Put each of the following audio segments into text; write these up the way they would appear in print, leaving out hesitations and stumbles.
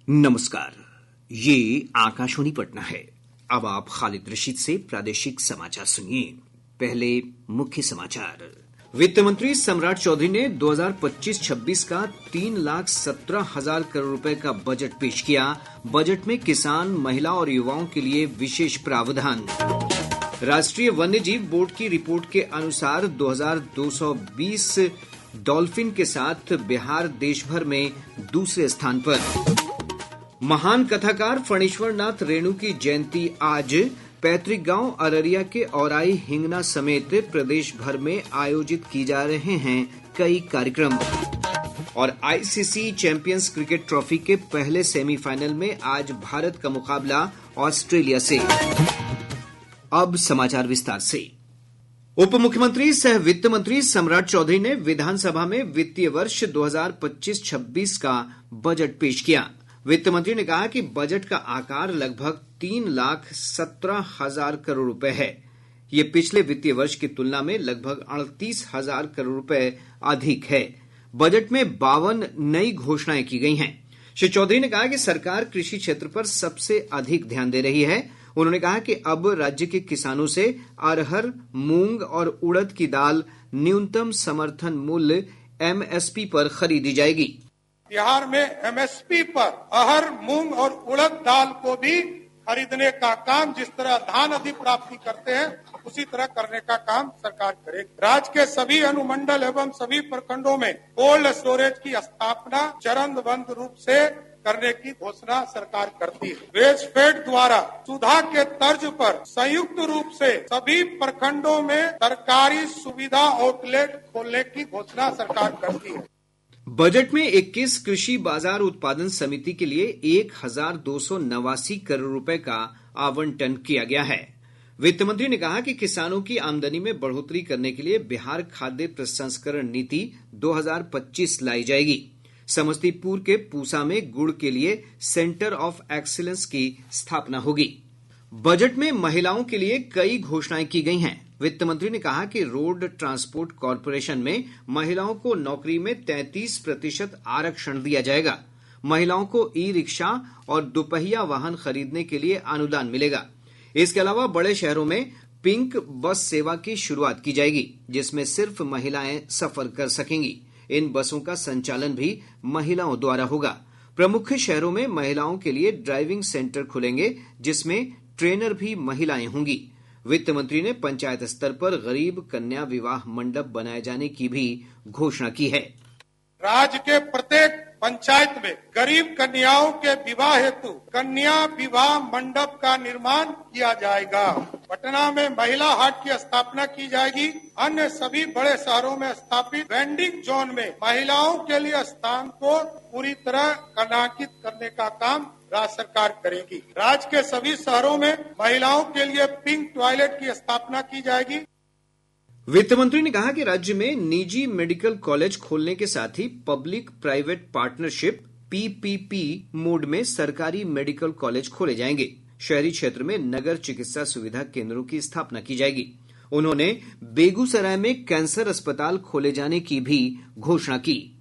नमस्कार, ये आकाशवाणी पटना है। अब आप खालिद रशीद से प्रादेशिक समाचार सुनिए। पहले मुख्य समाचार। वित्त मंत्री सम्राट चौधरी ने 2025-26 का 3,17,000 करोड़ रुपए का बजट पेश किया। बजट में किसान, महिला और युवाओं के लिए विशेष प्रावधान। राष्ट्रीय वन्यजीव बोर्ड की रिपोर्ट के अनुसार 2220 डॉल्फिन के साथ बिहार देश भर में दूसरे स्थान पर। महान कथाकार फणीश्वर नाथ रेणु की जयंती आज। पैतृक गांव अररिया के औराई हिंगना समेत प्रदेश भर में आयोजित की जा रहे हैं कई कार्यक्रम। और आईसीसी चैंपियंस क्रिकेट ट्रॉफी के पहले सेमीफाइनल में आज भारत का मुकाबला ऑस्ट्रेलिया से। अब समाचार विस्तार से। उप मुख्यमंत्री सह वित्त मंत्री सम्राट चौधरी ने विधानसभा में वित्तीय वर्ष 2025-26 का बजट पेश किया। वित्त मंत्री ने कहा कि बजट का आकार लगभग 3,17,000 करोड़ रुपए है। ये पिछले वित्तीय वर्ष की तुलना में लगभग 38,000 करोड़ रुपए अधिक है। बजट में 52 नई घोषणाएं की गई हैं। श्री चौधरी ने कहा कि सरकार कृषि क्षेत्र पर सबसे अधिक ध्यान दे रही है। उन्होंने कहा कि अब राज्य के किसानों से अरहर, मूंग और उड़द की दाल न्यूनतम समर्थन मूल्य एमएसपी पर खरीदी जाएगी। बिहार में एमएसपी पर अरहर, मूंग और उड़द दाल को भी खरीदने का काम, जिस तरह धान अधिप्राप्ति करते हैं उसी तरह करने का काम सरकार करेगी। राज्य के सभी अनुमंडल एवं सभी प्रखंडों में कोल्ड स्टोरेज की स्थापना चरणबद्ध रूप से करने की घोषणा सरकार करती है। वेजफेड द्वारा सुधा के तर्ज पर संयुक्त रूप से सभी प्रखंडों में सरकारी सुविधा आउटलेट खोलने की घोषणा सरकार करती है। बजट में 21 कृषि बाजार उत्पादन समिति के लिए 1,289 करोड़ रुपए का आवंटन किया गया है। वित्त मंत्री ने कहा कि किसानों की आमदनी में बढ़ोतरी करने के लिए बिहार खाद्य प्रसंस्करण नीति 2025 लाई जाएगी। समस्तीपुर के पूसा में गुड़ के लिए सेंटर ऑफ एक्सीलेंस की स्थापना होगी। बजट में महिलाओं के लिए कई घोषणाएं की गई हैं। वित्त मंत्री ने कहा कि रोड ट्रांसपोर्ट कॉरपोरेशन में महिलाओं को नौकरी में 33% आरक्षण दिया जाएगा। महिलाओं को ई रिक्शा और दुपहिया वाहन खरीदने के लिए अनुदान मिलेगा। इसके अलावा बड़े शहरों में पिंक बस सेवा की शुरुआत की जाएगी, जिसमें सिर्फ महिलाएं सफर कर सकेंगी। इन बसों का संचालन भी महिलाओं द्वारा होगा। प्रमुख शहरों में महिलाओं के लिए ड्राइविंग सेंटर खुलेंगे, जिसमें ट्रेनर भी महिलाएं होंगी। वित्त मंत्री ने पंचायत स्तर पर गरीब कन्या विवाह मंडप बनाए जाने की भी घोषणा की है। राज्य के प्रत्येक पंचायत में गरीब कन्याओं के विवाह हेतु कन्या विवाह मंडप का निर्माण किया जाएगा। पटना में महिला हाट की स्थापना की जाएगी। अन्य सभी बड़े शहरों में स्थापित वेंडिंग जोन में महिलाओं के लिए स्थान को पूरी तरह कलांकित करने का काम राज्य सरकार करेगी। राज्य के सभी शहरों में महिलाओं के लिए पिंक टॉयलेट की स्थापना की जाएगी। वित्त मंत्री ने कहा कि राज्य में निजी मेडिकल कॉलेज खोलने के साथ ही public private partnership PPP mode में सरकारी मेडिकल कॉलेज खोले जाएंगे। शहरी क्षेत्र में नगर चिकित्सा सुविधा केंद्रों की स्थापना की जाएगी। उन्होंने बेगूसराय में कैंसर अस्पताल खोले जाने की भी घोषणा की।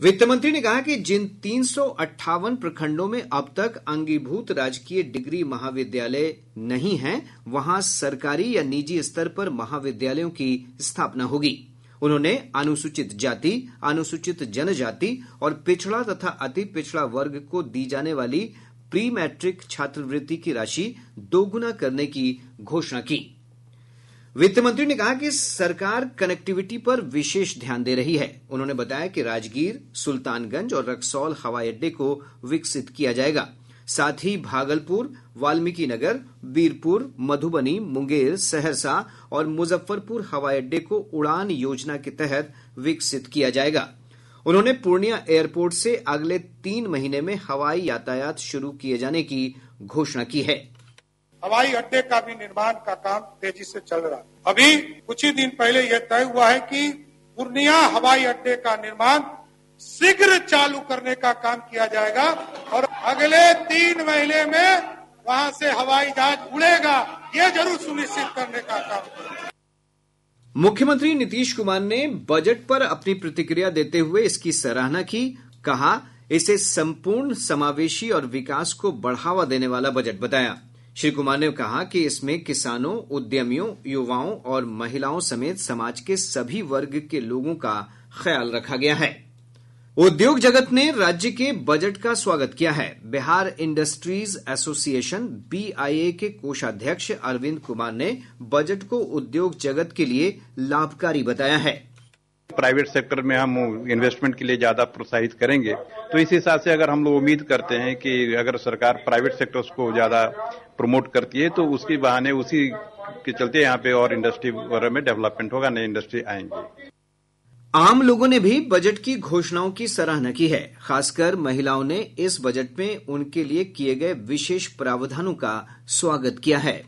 वित्त मंत्री ने कहा कि जिन 358 प्रखंडों में अब तक अंगीभूत राजकीय डिग्री महाविद्यालय नहीं हैं, वहां सरकारी या निजी स्तर पर महाविद्यालयों की स्थापना होगी। उन्होंने अनुसूचित जाति, अनुसूचित जनजाति और पिछड़ा तथा अति पिछड़ा वर्ग को दी जाने वाली प्री मैट्रिक छात्रवृत्ति की राशि दोगुना करने की घोषणा की। वित्त मंत्री ने कहा कि सरकार कनेक्टिविटी पर विशेष ध्यान दे रही है। उन्होंने बताया कि राजगीर, सुल्तानगंज और रक्सौल हवाई अड्डे को विकसित किया जाएगा। साथ ही भागलपुर, वाल्मीकिनगर, बीरपुर, मधुबनी, मुंगेर, सहरसा और मुजफ्फरपुर हवाई अड्डे को उड़ान योजना के तहत विकसित किया जाएगा। उन्होंने पूर्णिया एयरपोर्ट से अगले 3 महीने में हवाई यातायात शुरू किए जाने की घोषणा की है। हवाई अड्डे का भी निर्माण का काम तेजी से चल रहा है। अभी कुछ ही दिन पहले यह तय हुआ है कि पूर्णिया हवाई अड्डे का निर्माण शीघ्र चालू करने का काम किया जाएगा और अगले 3 महीने में वहां से हवाई जहाज उड़ेगा, ये जरूर सुनिश्चित करने का काम। मुख्यमंत्री नीतीश कुमार ने बजट पर अपनी प्रतिक्रिया देते हुए इसकी सराहना की। कहा, इसे संपूर्ण समावेशी और विकास को बढ़ावा देने वाला बजट बताया। श्री कुमार ने कहा कि इसमें किसानों, उद्यमियों, युवाओं और महिलाओं समेत समाज के सभी वर्ग के लोगों का ख्याल रखा गया है। उद्योग जगत ने राज्य के बजट का स्वागत किया है। बिहार इंडस्ट्रीज एसोसिएशन BIA के कोषाध्यक्ष अरविंद कुमार ने बजट को उद्योग जगत के लिए लाभकारी बताया है। प्राइवेट सेक्टर में हम इन्वेस्टमेंट के लिए ज्यादा प्रोत्साहित करेंगे, तो इस हिसाब से अगर हम लोग उम्मीद करते हैं कि अगर सरकार प्राइवेट सेक्टर्स को ज्यादा प्रमोट करती है तो उसके बहाने उसी के चलते यहाँ पे और इंडस्ट्री वगैरह में डेवलपमेंट होगा, नई इंडस्ट्री आएंगी। आम लोगों ने भी बजट की घोषणाओं की सराहना की है। खासकर महिलाओं ने इस बजट में उनके लिए किए गए विशेष प्रावधानों का स्वागत किया है।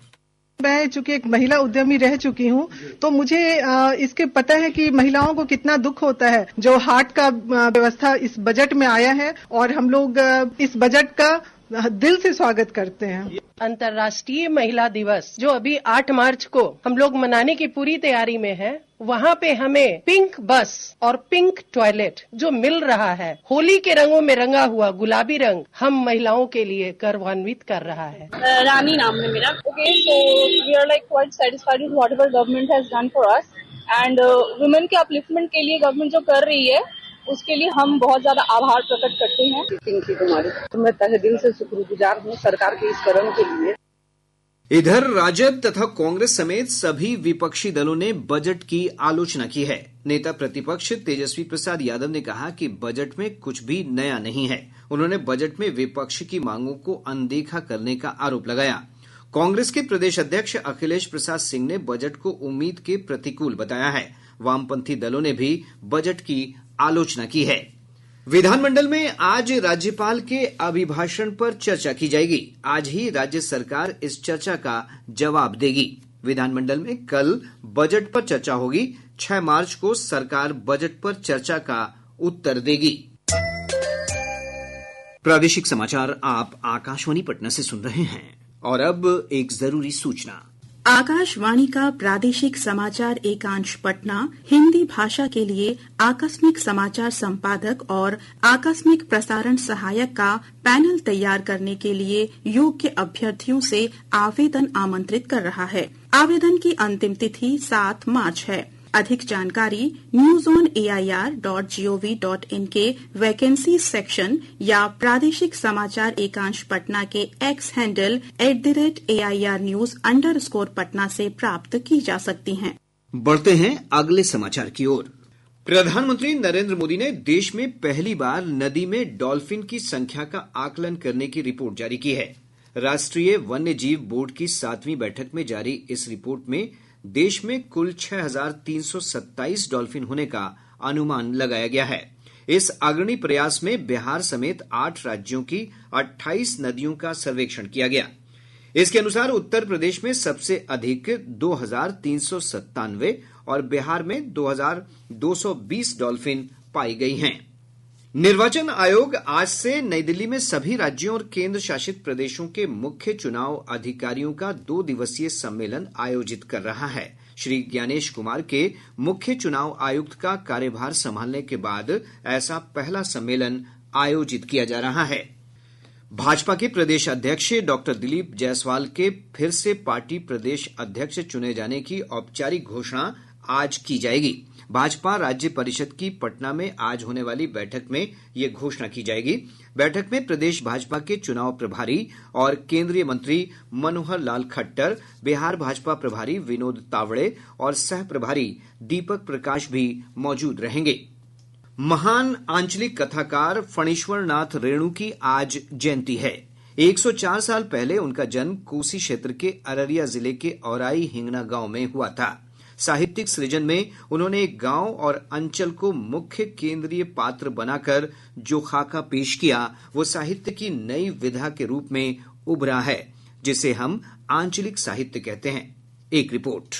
मैं चूंकि एक महिला उद्यमी रह चुकी हूँ, तो मुझे इसके पता है कि महिलाओं को कितना दुख होता है। जो हाट का व्यवस्था इस बजट में आया है और हम लोग इस बजट का दिल से स्वागत करते हैं। अंतर्राष्ट्रीय महिला दिवस जो अभी 8 मार्च को हम लोग मनाने की पूरी तैयारी में है, वहाँ पे हमें पिंक बस और पिंक टॉयलेट जो मिल रहा है, होली के रंगों में रंगा हुआ गुलाबी रंग हम महिलाओं के लिए गर्वान्वित कर रहा है। रानी नाम है मेरा। Okay, so we are like quite satisfied with whatever government has done for us and women के अपलिफ्टमेंट के लिए गवर्नमेंट जो कर रही है उसके लिए हम बहुत ज्यादा आभार प्रकट करते हैं। पिंकी कुमारी, तो मैं तहे दिल से शुक्रगुजार हूँ सरकार के इस कदम के लिए। इधर राजद तथा कांग्रेस समेत सभी विपक्षी दलों ने बजट की आलोचना की है। नेता प्रतिपक्ष तेजस्वी प्रसाद यादव ने कहा कि बजट में कुछ भी नया नहीं है। उन्होंने बजट में विपक्ष की मांगों को अनदेखा करने का आरोप लगाया। कांग्रेस के प्रदेश अध्यक्ष अखिलेश प्रसाद सिंह ने बजट को उम्मीद के प्रतिकूल बताया है। वामपंथी दलों ने भी बजट की आलोचना की है। विधानमंडल में आज राज्यपाल के अभिभाषण पर चर्चा की जाएगी। आज ही राज्य सरकार इस चर्चा का जवाब देगी। विधानमंडल में कल बजट पर चर्चा होगी। 6 मार्च को सरकार बजट पर चर्चा का उत्तर देगी। प्रादेशिक समाचार आप आकाशवाणी पटना से सुन रहे हैं। और अब एक जरूरी सूचना। आकाशवाणी का प्रादेशिक समाचार एकांश पटना हिंदी भाषा के लिए आकस्मिक समाचार संपादक और आकस्मिक प्रसारण सहायक का पैनल तैयार करने के लिए योग्य अभ्यर्थियों से आवेदन आमंत्रित कर रहा है। आवेदन की अंतिम तिथि 7 मार्च है। अधिक जानकारी newsonair.gov.in के वैकेंसी सेक्शन या प्रादेशिक समाचार एकांश पटना के एक्स हैंडल @AIRnews_पटना से प्राप्त की जा सकती हैं। बढ़ते हैं अगले समाचार की ओर। प्रधानमंत्री नरेंद्र मोदी ने देश में पहली बार नदी में डॉल्फिन की संख्या का आकलन करने की रिपोर्ट जारी की है। राष्ट्रीय वन्य जीव बोर्ड की 7वीं बैठक में जारी इस रिपोर्ट में देश में कुल 6,327 डॉल्फिन होने का अनुमान लगाया गया है। इस अग्रणी प्रयास में बिहार समेत 8 राज्यों की 28 नदियों का सर्वेक्षण किया गया। इसके अनुसार उत्तर प्रदेश में सबसे अधिक 2,397 और बिहार में 2,220 डॉल्फिन पाई गई हैं। निर्वाचन आयोग आज से नई दिल्ली में सभी राज्यों और केंद्र शासित प्रदेशों के मुख्य चुनाव अधिकारियों का 2 दिवसीय सम्मेलन आयोजित कर रहा है। श्री ज्ञानेश कुमार के मुख्य चुनाव आयुक्त का कार्यभार संभालने के बाद ऐसा पहला सम्मेलन आयोजित किया जा रहा है। भाजपा के प्रदेश अध्यक्ष डॉक्टर दिलीप जायसवाल के फिर से पार्टी प्रदेश अध्यक्ष चुने जाने की औपचारिक घोषणा आज की जाएगी। भाजपा राज्य परिषद की पटना में आज होने वाली बैठक में ये घोषणा की जाएगी। बैठक में प्रदेश भाजपा के चुनाव प्रभारी और केंद्रीय मंत्री मनोहर लाल खट्टर, बिहार भाजपा प्रभारी विनोद तावड़े और सह प्रभारी दीपक प्रकाश भी मौजूद रहेंगे। महान आंचलिक कथाकार फणीश्वर नाथ रेणु की आज जयंती है। 104 साल पहले उनका जन्म कोसी क्षेत्र के अररिया जिले के औराई हिंगना गांव में हुआ था। साहित्यिक सृजन में उन्होंने एक गांव और अंचल को मुख्य केंद्रीय पात्र बनाकर जो खाका पेश किया वो साहित्य की नई विधा के रूप में उभरा है, जिसे हम आंचलिक साहित्य कहते हैं। एक रिपोर्ट।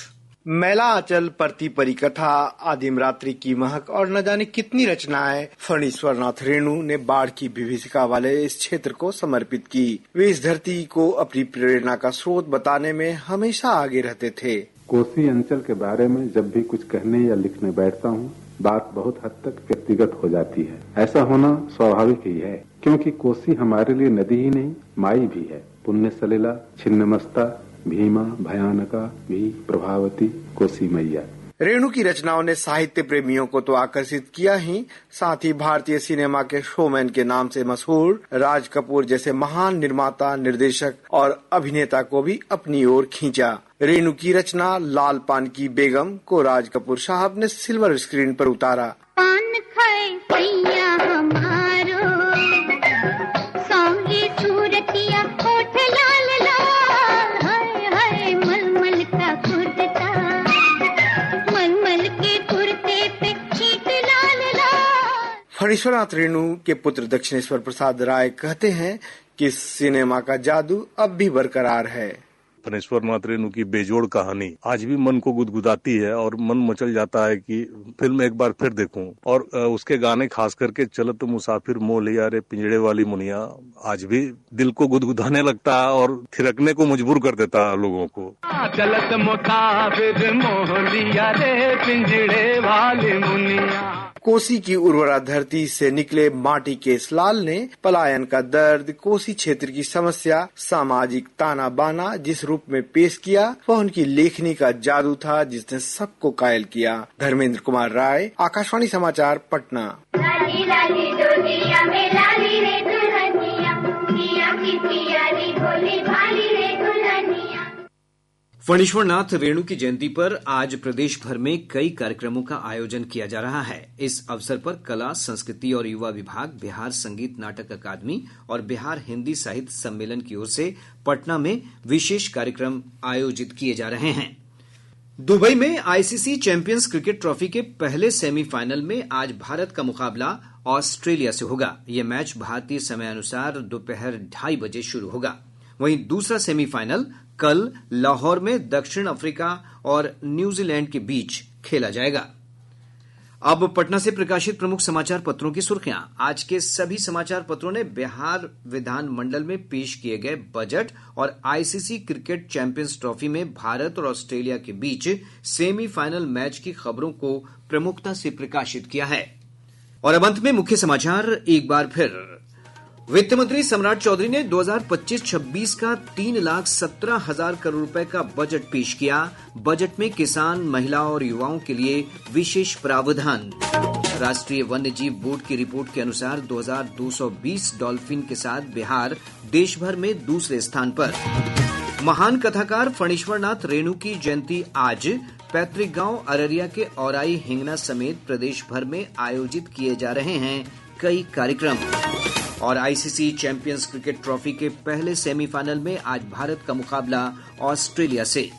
मैला आंचल, परती परिकथा, आदिम रात्रि की महक और न जाने कितनी रचनाएं फणीश्वर नाथ रेणु ने बाढ़ की विभीषिका वाले इस क्षेत्र को समर्पित की। वे इस धरती को अपनी प्रेरणा का स्रोत बताने में हमेशा आगे रहते थे। कोसी अंचल के बारे में जब भी कुछ कहने या लिखने बैठता हूँ, बात बहुत हद तक व्यक्तिगत हो जाती है। ऐसा होना स्वाभाविक ही है, क्योंकि कोसी हमारे लिए नदी ही नहीं माई भी है। पुण्य सलिला, छिन्नमस्ता, भीमा, भयानका, भी प्रभावती, कोसी मैया। रेणु की रचनाओं ने साहित्य प्रेमियों को तो आकर्षित किया ही, साथ ही भारतीय सिनेमा के शोमैन के नाम से मशहूर राज कपूर जैसे महान निर्माता, निर्देशक और अभिनेता को भी अपनी ओर खींचा। रेणु की रचना लाल पान की बेगम को राज कपूर साहब ने सिल्वर स्क्रीन पर उतारा। पान खाए सैया हमारो, सौंगी सूरतिया होठ लाल लाल, हाय हाय मलमल का कुर्ता, मलमल के कुर्ते पे छींट लाल लाल। फणीश्वरनाथ रेणु के पुत्र दक्षिणेश्वर प्रसाद राय कहते हैं कि सिनेमा का जादू अब भी बरकरार है। फणीश्वरनाथ रेणु की बेजोड़ कहानी आज भी मन को गुदगुदाती है और मन मचल जाता है कि फिल्म एक बार फिर देखूं। और उसके गाने खास करके चलत मुसाफिर मोह लिया रे पिंजड़े वाली मुनिया आज भी दिल को गुदगुदाने लगता है और थिरकने को मजबूर कर देता है लोगों को। चलत मुसाफिर मोह लिया रे पिंजड़े वाली मुनिया। कोसी की उर्वरा धरती से निकले माटी के इस लाल ने पलायन का दर्द, कोसी क्षेत्र की समस्या, सामाजिक ताना बाना जिस रूप में पेश किया, वह उनकी लेखनी का जादू था जिसने सबको कायल किया। धर्मेंद्र कुमार राय, आकाशवाणी समाचार, पटना। लाली लाली दुनिया में लाली रे दुल्हनिया, पिया की पियारी भोली भाली रे दुल्हनिया। फणीश्वरनाथ रेणु की जयंती पर आज प्रदेश भर में कई कार्यक्रमों का आयोजन किया जा रहा है। इस अवसर पर कला, संस्कृति और युवा विभाग, बिहार संगीत नाटक अकादमी और बिहार हिन्दी साहित्य सम्मेलन की ओर से पटना में विशेष कार्यक्रम आयोजित किए जा रहे हैं। दुबई में आईसीसी चैंपियंस क्रिकेट ट्रॉफी के पहले सेमीफाइनल में आज भारत का मुकाबला ऑस्ट्रेलिया से होगा। यह मैच भारतीय समयानुसार दोपहर 2:30 बजे शुरू होगा। वहीं दूसरा सेमीफाइनल कल लाहौर में दक्षिण अफ्रीका और न्यूजीलैंड के बीच खेला जाएगा। अब पटना से प्रकाशित प्रमुख समाचार पत्रों की सुर्खियां। आज के सभी समाचार पत्रों ने बिहार विधान मंडल में पेश किए गए बजट और आईसीसी क्रिकेट चैंपियंस ट्रॉफी में भारत और ऑस्ट्रेलिया के बीच सेमीफाइनल मैच की खबरों को प्रमुखता से प्रकाशित किया है। और अब अंत में मुख्य समाचार एक बार फिर। वित्त मंत्री सम्राट चौधरी ने 2025-26 का 3,17,000 करोड़ रुपए का बजट पेश किया। बजट में किसान, महिला और युवाओं के लिए विशेष प्रावधान। राष्ट्रीय वन्य जीव बोर्ड की रिपोर्ट के अनुसार 2,220 डॉल्फिन के साथ बिहार देश भर में दूसरे स्थान पर। महान कथाकार फणीश्वरनाथ रेणु की जयंती आज। पैतृक गांव अररिया के औराई हिंगना समेत प्रदेश भर में आयोजित किए जा रहे हैं कई कार्यक्रम। और आईसीसी चैंपियंस क्रिकेट ट्रॉफी के पहले सेमीफाइनल में आज भारत का मुकाबला ऑस्ट्रेलिया से।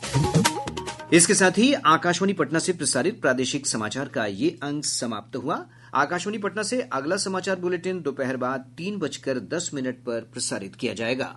इसके साथ ही आकाशवाणी पटना से प्रसारित प्रादेशिक समाचार का ये अंक समाप्त हुआ। आकाशवाणी पटना से अगला समाचार बुलेटिन दोपहर बाद 3:10 पर प्रसारित किया जाएगा।